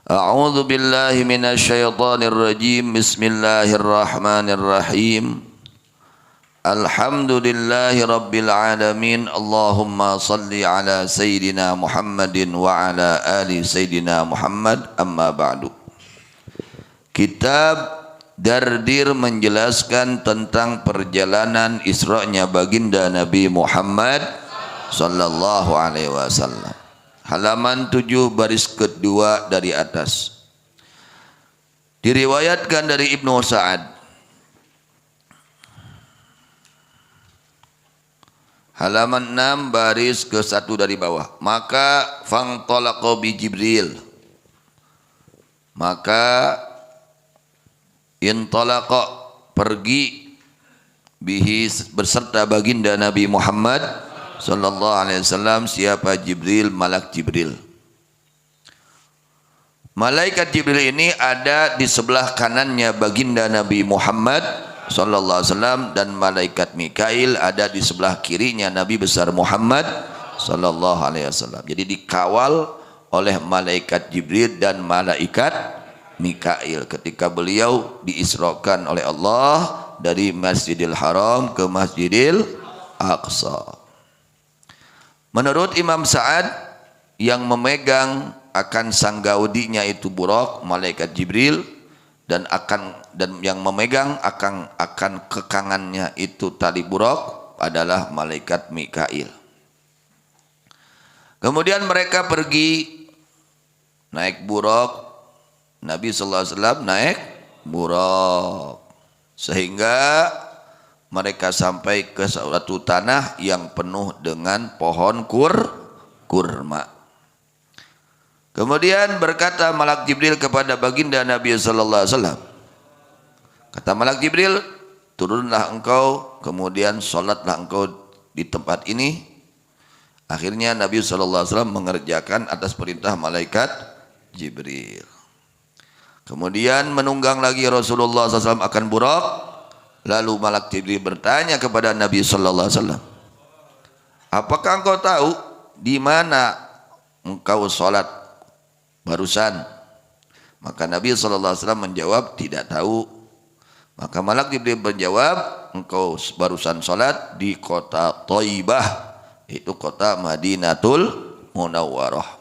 A'udzu billahi minasy syaithanir rajim. Bismillahirrahmanirrahim. Alhamdulillahi rabbil alamin. Allahumma salli ala sayyidina Muhammadin wa ala ali sayyidina Muhammad. Amma ba'du. Kitab Dardir menjelaskan tentang perjalanan Isra'nya baginda Nabi Muhammad sallallahu alaihi wasallam. Halaman 7 baris kedua dari atas. Diriwayatkan dari Ibnu Sa'ad. Halaman 6 baris ke 1 dari bawah. Maka fangtalaqa bi Jibril. Maka intalaqa pergi bihi berserta baginda Nabi Muhammad sallallahu alaihi wasallam. Siapa Jibril? Malak Jibril. Malaikat Jibril ini ada di sebelah kanannya baginda Nabi Muhammad sallallahu alaihi wasallam, dan malaikat Mikail ada di sebelah kirinya Nabi besar Muhammad sallallahu alaihi wasallam. Jadi dikawal oleh malaikat Jibril dan malaikat Mikail ketika beliau diisrakan oleh Allah dari Masjidil Haram ke Masjidil Aqsa. Menurut Imam Sa'ad, yang memegang akan sanggaudinya itu Buraq, malaikat Jibril, dan yang memegang akan kekangannya itu tali Buraq adalah malaikat Mikail. Kemudian mereka pergi naik Buraq, Nabi sallallahu alaihi wasallam naik Buraq, sehingga mereka sampai ke suatu tanah yang penuh dengan pohon kurma. Kemudian berkata Malak Jibril kepada baginda Nabi sallallahu alaihi wasallam. Kata Malak Jibril, turunlah engkau, kemudian sholatlah engkau di tempat ini. Akhirnya Nabi sallallahu alaihi wasallam mengerjakan atas perintah malaikat Jibril. Kemudian menunggang lagi Rasulullah SAW akan Buraq. Lalu Malak Jibril bertanya kepada Nabi sallallahu alaihi wasallam, apakah engkau tahu di mana engkau sholat barusan? Maka Nabi sallallahu alaihi wasallam menjawab, tidak tahu. Maka Malak Jibril menjawab, engkau barusan sholat di kota Thaibah, itu kota Madinatul Munawwarah.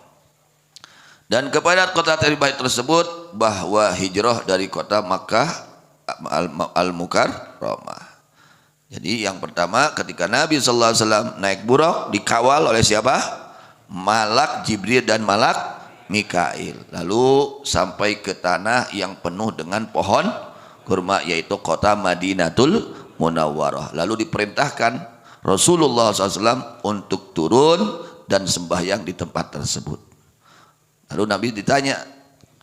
Dan kepada kota Thaibah tersebut bahwa hijrah dari kota Makkah Al-Mukarramah. Jadi yang pertama ketika Nabi sallallahu alaihi wasallam naik Buraq dikawal oleh siapa? Malak Jibril dan Malak Mikail. Lalu sampai ke tanah yang penuh dengan pohon kurma, yaitu kota Madinatul Munawwarah. Lalu diperintahkan Rasulullah SAW untuk turun dan sembahyang di tempat tersebut. Lalu Nabi ditanya,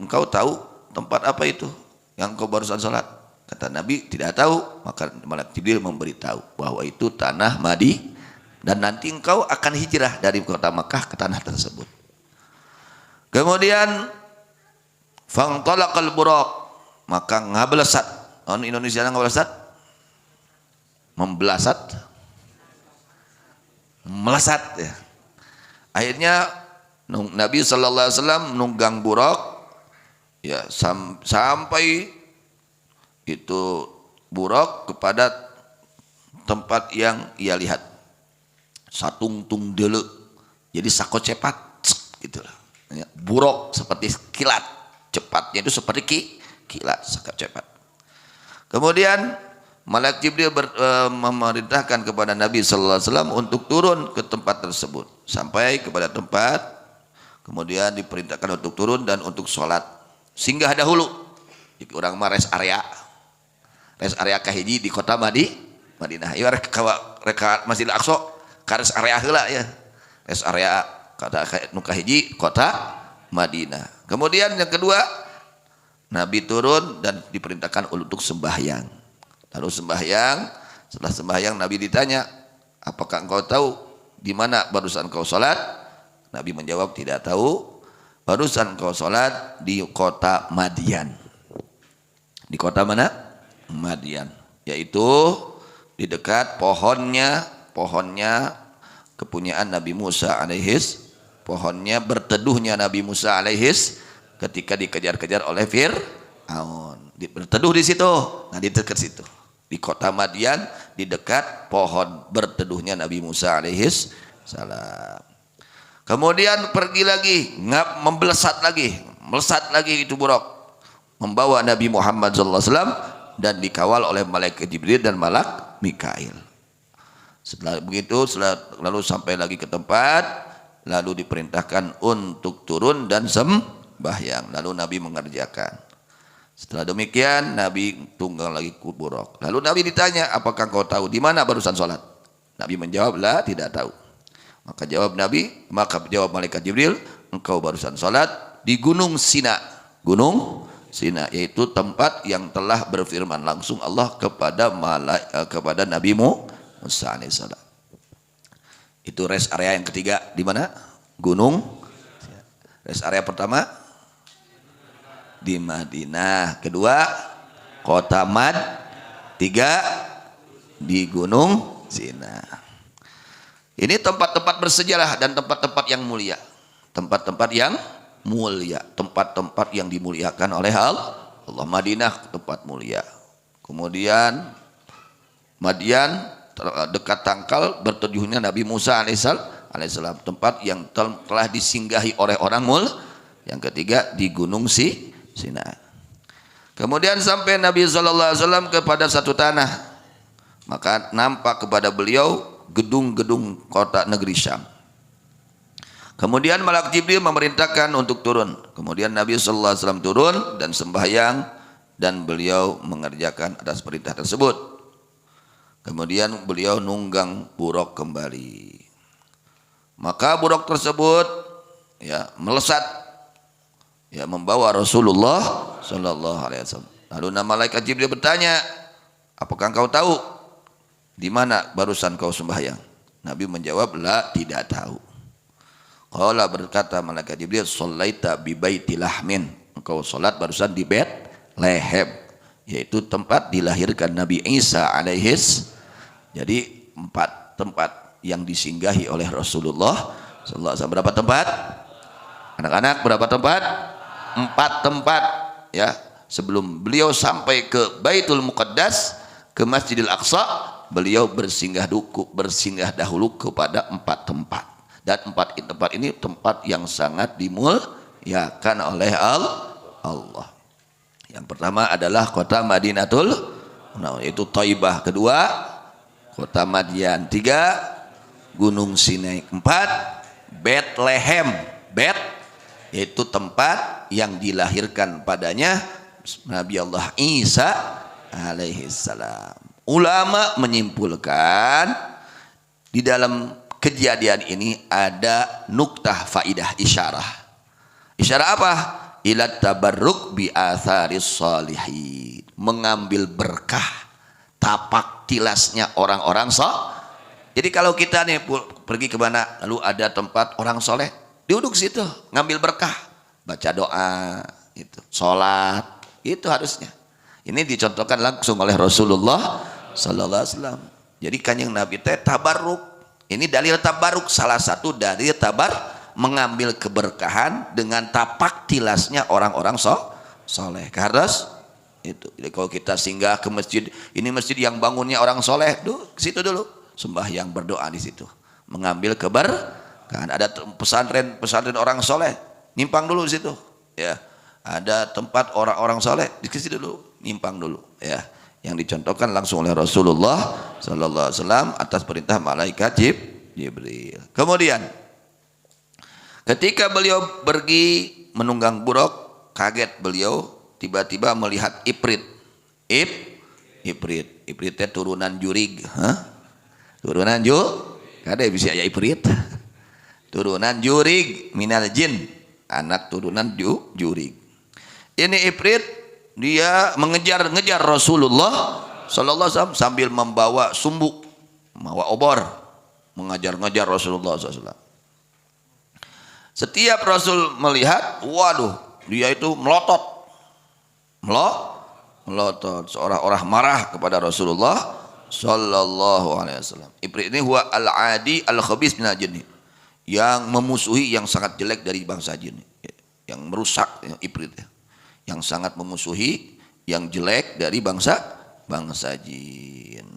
engkau tahu tempat apa itu yang kau barusan sholat? Kata Nabi, tidak tahu. Maka Malak Jibril memberitahu bahwa itu tanah Madi, dan nanti engkau akan hijrah dari kota Makkah ke tanah tersebut. Kemudian fangtalaqal Buraq, maka ngablasat. Orang Indonesia ngablasat, membelasat, melesat ya. Akhirnya Nabi sallallahu alaihi wasallam nunggang Buraq ya sampai itu Buraq kepada tempat yang ia lihat. Satungtung dele, jadi sako cepat gitulah. Ya, Buraq seperti kilat, cepatnya itu seperti kilat, sako cepat. Kemudian Malak Jibril memerintahkan kepada Nabi sallallahu alaihi wasallam untuk turun ke tempat tersebut. Sampai kepada tempat, kemudian diperintahkan untuk turun dan untuk sholat. Singgah dahulu. Jadi orang mah rest area kahiji di kota Madinah. Ieu rek Masjidil Aqsa ka rest area heula ya. Rest area kata nu kahiji kota Madinah. Kemudian yang kedua, Nabi turun dan diperintahkan untuk sembahyang. Lalu sembahyang, setelah sembahyang Nabi ditanya, apakah engkau tahu di mana barusan kau sholat? Nabi menjawab, tidak tahu. Barusan kau sholat di kota Madian. Di kota mana? Madian, yaitu di dekat pohonnya kepunyaan Nabi Musa alaihis, pohonnya berteduhnya Nabi Musa alaihis ketika dikejar-kejar oleh Fir'aun. Berteduh di situ. Nah, di dekat situ. Di kota Madian, di dekat pohon berteduhnya Nabi Musa alaihis salam. Kemudian pergi lagi, melesat lagi itu buruk, membawa Nabi Muhammad SAW dan dikawal oleh malaikat Jibril dan malak Mikail. Setelah begitu, lalu sampai lagi ke tempat, lalu diperintahkan untuk turun dan sembahyang. Lalu Nabi mengerjakan. Setelah demikian Nabi tunggang lagi ke buruk. Lalu Nabi ditanya, apakah kau tahu di mana barusan sholat? Nabi menjawab, la, tidak tahu. Maka jawab malaikat Jibril, engkau barusan sholat di Gunung Sina. Gunung Sina, yaitu tempat yang telah berfirman langsung Allah kepada Nabi Musa alaihissalam. Itu rest area yang ketiga di mana? Gunung. Rest area pertama di Madinah, kedua kota Mad, tiga di Gunung Sina. Ini tempat-tempat bersejarah dan tempat-tempat yang mulia. Tempat-tempat yang mulia, tempat-tempat yang dimuliakan oleh Allah. Madinah tempat mulia. Kemudian Madian dekat Tangkal berteduhnya Nabi Musa alaihissalam, tempat yang telah disinggahi oleh orang Yang ketiga di Gunung Sina. Kemudian sampai Nabi SAW kepada satu tanah, maka nampak kepada beliau gedung-gedung kota negeri Syam. Kemudian malaikat Jibril memerintahkan untuk turun. Kemudian Nabi SAW turun dan sembahyang, dan beliau mengerjakan atas perintah tersebut. Kemudian beliau nunggang buruk kembali. Maka buruk tersebut melesat membawa Rasulullah SAW. Lalu malaikat Jibril bertanya, apakah engkau tahu di mana barusan kau sembahyang? Nabi menjawab, la, tidak tahu. Qala, berkata malaikat Jibril, shallaita bi baiti lahmin. Engkau salat barusan di Betlehem, yaitu tempat dilahirkan Nabi Isa alaihis. Jadi 4 tempat yang disinggahi oleh Rasulullah sallallahu alaihi wasallam. Berapa tempat? Anak-anak, berapa tempat? 4 tempat ya. Sebelum beliau sampai ke Baitul Muqaddas, ke Masjidil Aqsa, beliau bersinggah dahulu kepada 4 tempat. Dan 4 tempat ini tempat yang sangat dimuliakan oleh Allah. Yang pertama adalah kota Madinatul Munawwarah, yaitu Thaibah. Kedua, kota Madian. 3, Gunung Sinai. 4, Bethlehem. Yaitu tempat yang dilahirkan padanya Nabi Allah Isa alaihissalam. Ulama menyimpulkan di dalam kejadian ini ada nuktah faidah, isyarah. Isyarah apa? Ila tabarruk bi atharis shalihin. Mengambil berkah tapak tilasnya orang-orang Jadi kalau kita nih pergi ke mana, lalu ada tempat orang soleh, duduk situ, ngambil berkah, baca doa, itu, sholat, itu harusnya. Ini dicontohkan langsung oleh Rasulullah sallallahu alaihi wasallam. Jadi kanjeng Nabi teh tabarruk. Ini dalil tabarruk, salah satu dalil mengambil keberkahan dengan tapak tilasnya orang-orang soleh. Harus itu. Jadi kalau kita singgah ke masjid, ini masjid yang bangunnya orang soleh, ke situ dulu, sembahyang, berdoa di situ, mengambil keberkahan. Ada pesantren orang soleh, nimpang dulu di situ, ya. Ada tempat orang-orang soleh, di situ dulu, nimpang dulu, ya. Yang dicontohkan langsung oleh Rasulullah sallallahu alaihi wasallam atas perintah malaikat Jibril. Kemudian ketika beliau pergi menunggang buruk, kaget beliau tiba-tiba melihat Ifrit. Ifrit turunan Jurig, turunan kada bisa ya Ifrit. Turunan Jurig minal jin, anak turunan Jurig. Ini Ifrit, dia mengejar-ngejar Rasulullah sallallahu alaihi wasallam sambil membawa sumbuk, membawa obor, mengejar-ngejar Rasulullah SAW. Setiap Rasul melihat, waduh, dia itu melotot, seorang-orang marah kepada Rasulullah sallallahu alaihi wasallam. Ifrit ini huwa al-adi al-khabis minal jin, yang memusuhi, yang sangat jelek dari bangsa jin. yang merusak, yang ibrit, yang sangat memusuhi, yang jelek dari bangsa jin.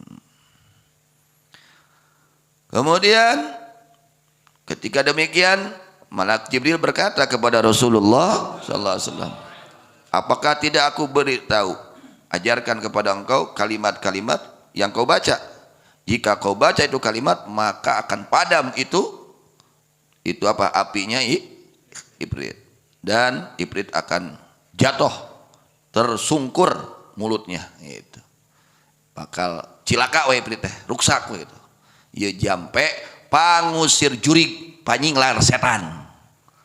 Kemudian ketika demikian, Malak Jibril berkata kepada Rasulullah sallallahu alaihi wasallam, apakah tidak aku beritahu, ajarkan kepada engkau kalimat-kalimat yang kau baca. Jika kau baca itu kalimat, maka akan padam itu apa, apinya ibrit, dan ibrit akan jatuh, tersungkur mulutnya, itu bakal cilaka we ibrit teh, ruksak we itu. Ieu jampe pangusir jurig panyinglar setan.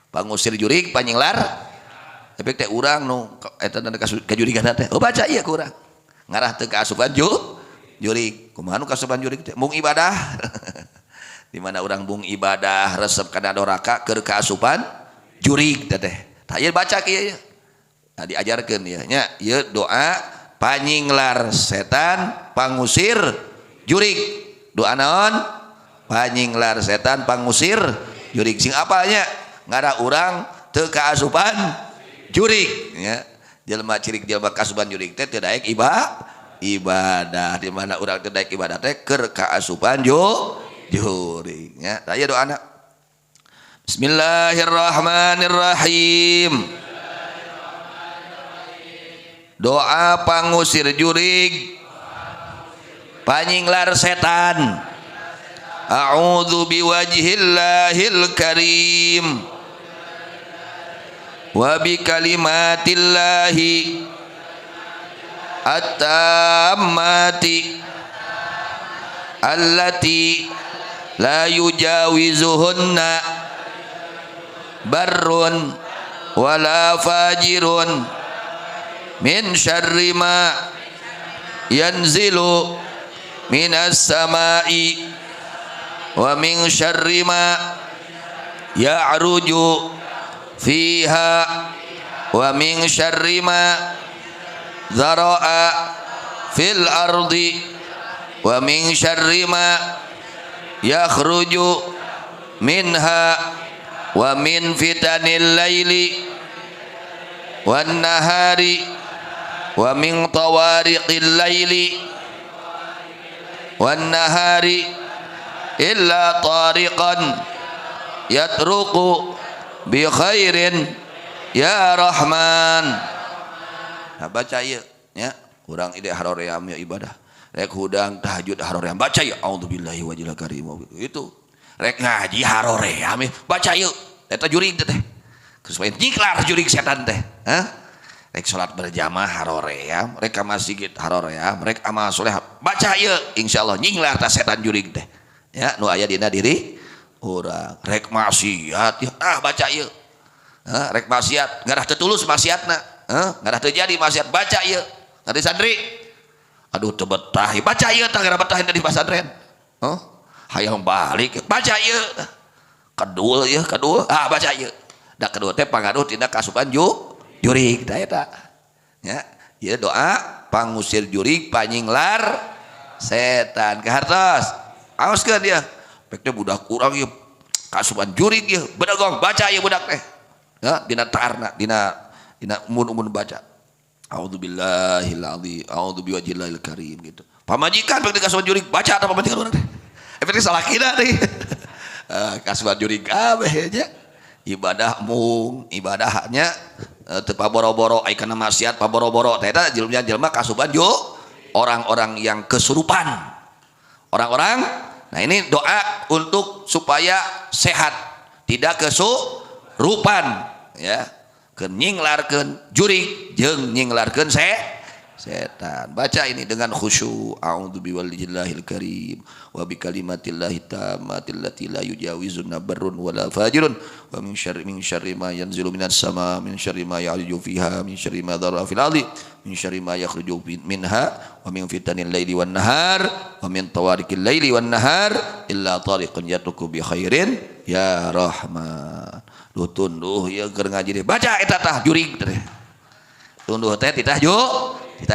Pangusir jurig panyinglar efek teh urang nu eta kajurigan teh. Oh baca ieu ku urang. Ngarah teu kaasupan jurig. Kumaha nu kaasupan jurig teh? Mung ibadah. Di mana urang bung ibadah resep kana doraka keur kaasupan jurig teh. Tah ieu baca kieu. Nah diajarkeun ieu nya, ieu doa panyinglar setan, pangusir jurig. Doa naon? Panyinglar setan, pangusir jurig. Sing apalnya? Ngara urang teu kaasupan jurig ya. Jelema cirik jelema kaasupan jurig teh teu daek ibadah. Di mana urang teu daek ibadah teh keur kaasupan jurig ya. Da ieu doana. Bismillahirrahmanirrahim. Doa pangusir jurig, panyinglar setan. A'udzu biwajhillahil karim wa bi kalimatillahi at-tammati allati la yujawizuhunna barrun wala fajirun min syarri ma yanzilu minas samai wa min syarri ma ya'ruju fiha wa min syarri ma zara'a fil ardi wa min syarri ma yakhruju minha wa min fitanil laili wan nahari wa min tawariqil laili wan nahari illa tariqan yatruqu bi khairin ya rahman. Nah baca ieu nya, urang ide haroream ya ibadah. Rek hudang tahajud haroream baca ya auzubillahi wajhil karim itu. Rek ngaji haroream baca ieu eta jurig teh. Supaya nyiklar jurig setan teh. Rek salat berjamaah haroream, rek ka masjid haroream, rek amal soleh baca ieu insyaallah nyinglar ta setan jurig teh. Ya nu aya dina diri urang. Rek maksiat ya baca ieu. Rek maksiat ngarah teu tulus maksiatna, ngarah teu jadi maksiat baca ieu. Tadi santri aduh teu betah baca ieu tah ngarah betah di pasantren. Hayang balik baca ieu. Kedul ieu kedul baca ieu. Da kedul teh pangaruh tina kasupan jurig tah eta. Ya, ieu doa pangusir jurig panyinglar setan. Kahartos aoskeun dia. Pek teh budak urang ieu kasupan jurig ieu, bedegong baca ieu budak teh. Ya, dina taarna, dina umun baca. A'udzubillahil azim, a'udzu biwajhillahil karim gitu. Pamajikan pek kasupan jurig baca atau pamajikan urang teh. Efek salah kira teh. Kasupan jurig kabeh nya. Ibadah mung, ibadahnya teu paboro-boro aya kana maksiat paboro-boro teh eta jelema kasupan orang-orang yang kesurupan. Orang-orang, nah ini doa untuk supaya sehat, tidak kesurupan, ya. Keun nyinglarkeun jurig jeung nyinglarkeun setan. Baca ini dengan khusyuk. A'udzu biwajhillahil karim wa bi kalimatillahi tammatil lati la yujawizuna barrun wala fajirun wa min syarri ma yanzilu minas sama min syarri ma ya'ruju fiha min syarri ma dharra fil ardi min syarri ma yakhruju minha wa min fitanil laili wan nahar wa min tawariqil laili wan nahar illa tariqan yatruku bi khairin ya rahman. Duh tunduh ieu keur ngaji deh baca eta tah jurig teh. Tunduh teh titah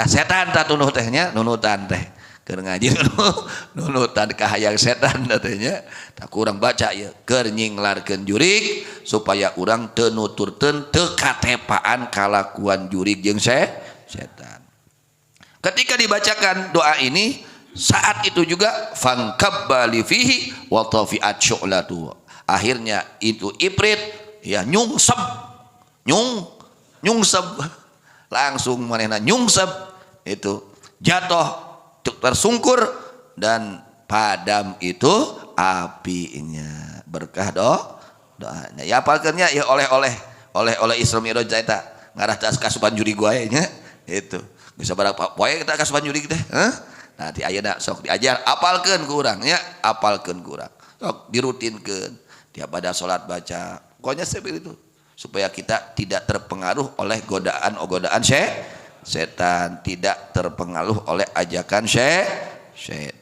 setan tah tunduh tehnya nunutan teh. keur ngaji nunutan kahayang setan katanya tak kurang baca ya keur nyinglarkeun jurig supaya urang teu nuturkeun teu katepaan kalakuan jurig jeung setan. Ketika dibacakan doa ini saat itu juga fangkabbali fihi wa tafiat syu'latu, akhirnya itu ifrit ya nyungsep langsung manehna nyungsep itu jatuh tersungkur dan padam itu apinya berkah doanya. Ya apalkeunnya ya oleh Isra Mi'raj eta ngarah tas kasuban juri gua nya itu bisa berapa poe kita kasuban juri teh nah ti ayeuna sok diajar apalkeun ku urang nya apalkeun ku urang sok dirutinkeun tiap pada salat baca pokoknya seperti itu supaya kita tidak terpengaruh oleh godaan setan, tidak terpengaruh oleh ajakan setan.